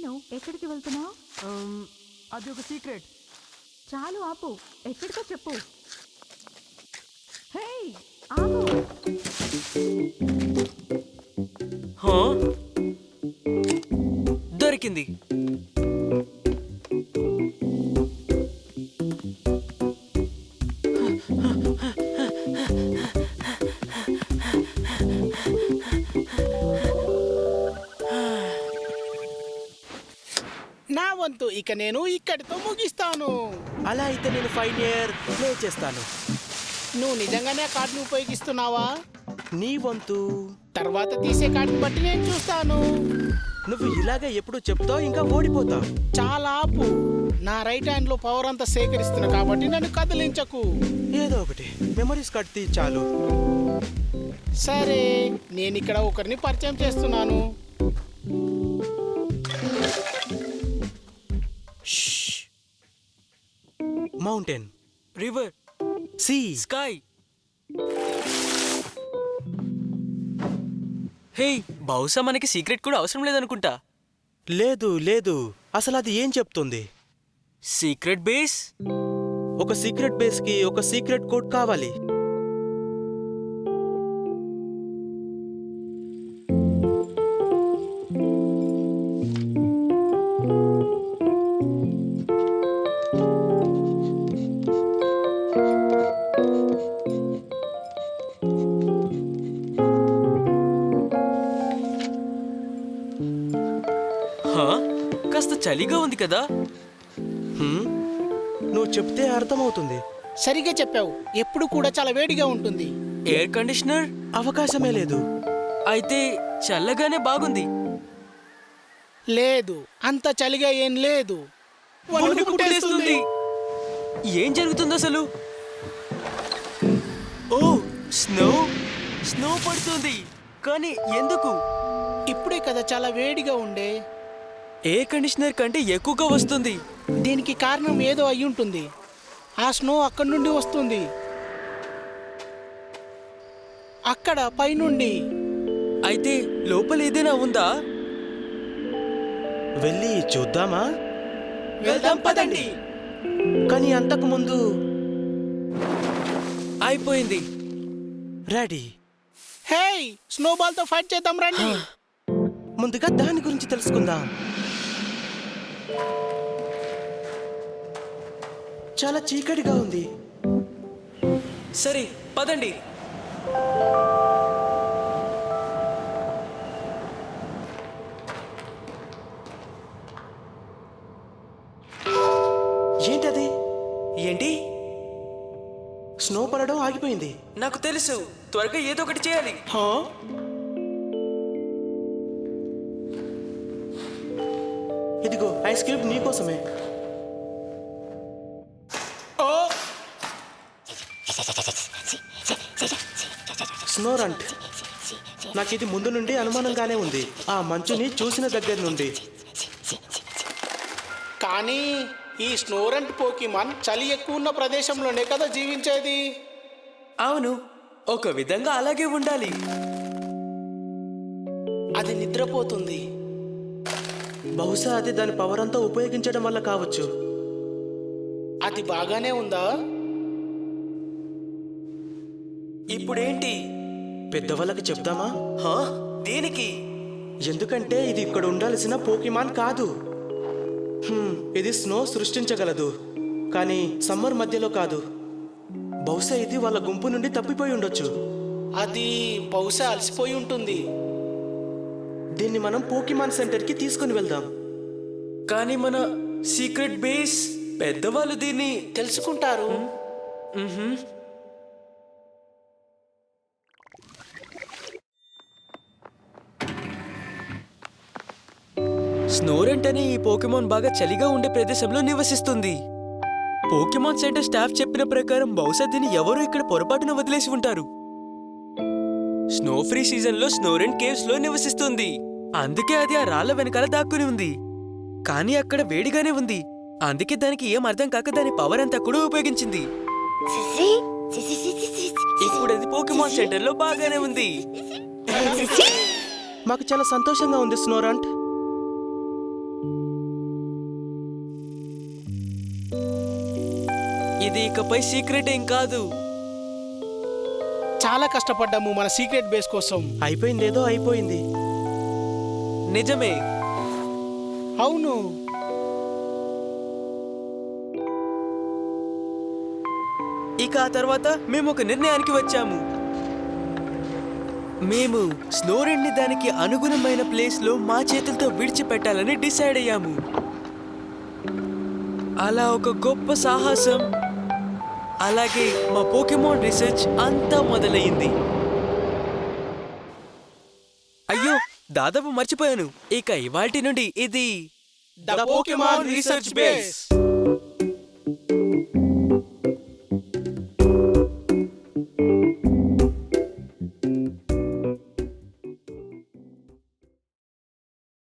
నువ్వు ఎక్కడికి వెళ్తున్నావు? అది ఒక సీక్రెట్. చాలు ఆపు, ఎక్కడికో చెప్పు. హే ఆగు. దొరికింది. నా వంతు ఇక నేను ఇక్కడితో ముగిస్తాను. అలా అయితే నేను ఫైన్ ఇయర్ ప్లే చేస్తాను. నువ్వు నిజంగానే ఆ కార్డుని ఉపయోగిస్తున్నావా? నీ వంతు. తర్వాత తీసే కార్డుని బట్టి నేను చూస్తాను. నువ్వు ఇలాగే ఎప్పుడు చెప్తావు, ఇంకా ఓడిపోతావు. చాలా ఆపు. నా రైట్ హ్యాండ్ లో పవర్ అంతా సేకరిస్తున్నా కాబట్టి నన్ను కదిలించకు. ఏదో ఒకటి మెమరీస్ కడితే చాలు. సరే, నేను ఇక్కడ ఒకరిని పరిచయం చేస్తున్నాను. Mountain, river, sea, sky. Hey, బహుశా మనకి సీక్రెట్ కూడా అవసరం లేదనుకుంటా. లేదు లేదు, అసలు అది ఏం చెప్తుంది? Secret base. ఒక సీక్రెట్ బేస్ కి ఒక సీక్రెట్ కోడ్ కావాలి. కాస్త చలిగా ఉంది కదా? నువ్వు చెప్తే అర్థమవుతుంది. సరిగా చెప్పావు. ఎప్పుడు కూడా చాలా వేడిగా ఉంటుంది. ఎయిర్ కండిషనర్ అవకాశమే లేదు. అయితే చల్లగానే బాగుంది. లేదు, అంత చలిగా ఏం లేదు. వణుకు పుట్టేస్తుంది. ఏం జరుగుతుంది అసలు? ఓ, స్నో స్నో పడుతుంది. కానీ ఎందుకు? ఇప్పుడే కదా చాలా వేడిగా ఉండే. ఎయిర్ కండిషనర్ కంటే ఎక్కువగా వస్తుంది. దీనికి కారణం ఏదో అయి ఉంటుంది. ఆ స్నో అక్కడి నుండి వస్తుంది, అక్కడ పైనుండి. అయితే లోపల ఏదైనా ఉందా? వెళ్ళి చూద్దామా? వెళ్దాం పదండి. కానీ అంతకు ముందు అయిపోయింది. రెడీ. హే, స్నోబాల్ తో ఫైట్ చేద్దాం రండి. ముందుగా దాని గురించి తెలుసుకుందాం. చాలా చీకటిగా ఉంది. సరే పదండి. ఏంటది? ఏంటి? స్నో పడడం ఆగిపోయింది. నాకు తెలుసు, త్వరగా ఏదో ఒకటి చేయాలి. హా? ఇదిగో ఐస్ క్యూబ్ నీకోసమే. ఓ, స్నోరంట్. నాకు ఇది ముందు నుండి అనుమానంగానే ఉంది, ఆ మంచుని చూసిన దగ్గర నుండి. కానీ ఈ స్నోరంట్ పోకీమాన్ చలి ఎక్కువ ఉన్న ప్రదేశంలోనే కదా జీవించేది. అవును, ఒక విధంగా అలాగే ఉండాలి. అది నిద్రపోతుంది. బహుశా అది దాని పవర్ అంతా ఉపయోగించడం వల్ల కావచ్చు. అది బాగానే ఉందా? ఇప్పుడేంటి? పెద్దవాళ్ళకి చెప్దామా? హా? దేనికి? ఎందుకంటే ఇది ఇక్కడ ఉండాల్సిన పోకీమాన్ కాదు. ఇది స్నో సృష్టించగలదు, కానీ సమ్మర్ మధ్యలో కాదు. బహుశా ఇది వాళ్ళ గుంపు నుండి తప్పిపోయి ఉండొచ్చు. అది బహుశా అలసిపోయి ఉంటుంది. దీన్ని మనం పోకీమాన్ సెంటర్కి తీసుకుని వెళ్దాం. కానీ మన సీక్రెట్ బేస్ పెద్దవాళ్ళు దీన్ని తెలుసుకుంటారు. స్నోరెంట్ అనే ఈ పోకెమాన్ బాగా చలిగా ఉండే ప్రదేశంలో నివసిస్తుంది. పోకెమాన్ సెంటర్ స్టాఫ్ చెప్పిన ప్రకారం బహుశా దీన్ని ఎవరో ఇక్కడ పొరపాటున వదిలేసి ఉంటారు. స్నో ఫ్రీ సీజన్లో స్నోరెంట్ కేవ్స్ లో నివసిస్తుంది. అందుకే అది ఆ రాళ్ల వెనకాల దాక్కుని ఉంది. కానీ అక్కడ వేడిగానే ఉంది. అందుకే దానికి ఏం అర్థం కాక దాని పవర్ అంతా కూడా ఉపయోగించింది. ఇప్పుడు అది పోకెమాన్ సెంటర్ లో బాగానే ఉంది. మాకు చాలా సంతోషంగా ఉంది స్నోరంట్. ఇది ఇకపై సీక్రెట్ ఏం కాదు. చాలా కష్టపడ్డాము మన సీక్రెట్ బేస్ కోసం. అయిపోయిందేదో అయిపోయింది. నిజమే. అవును. ఇక ఆ తర్వాత మేము ఒక నిర్ణయానికి వచ్చాము. మేము స్నోరెండ్ ని దానికి అనుగుణమైన ప్లేస్ లో మా చేతులతో విడిచిపెట్టాలని డిసైడ్ అయ్యాము. అలా ఒక గొప్ప సాహసం, అలాగే మా పోకెమాన్ రీసెర్చ్ అంతా మొదలయ్యింది. అయ్యో, దాదాపు మర్చిపోయాను. ఇక ఇవాల్టి నుండి ఇది ద పోకెమాన్ రీసెర్చ్ బేస్.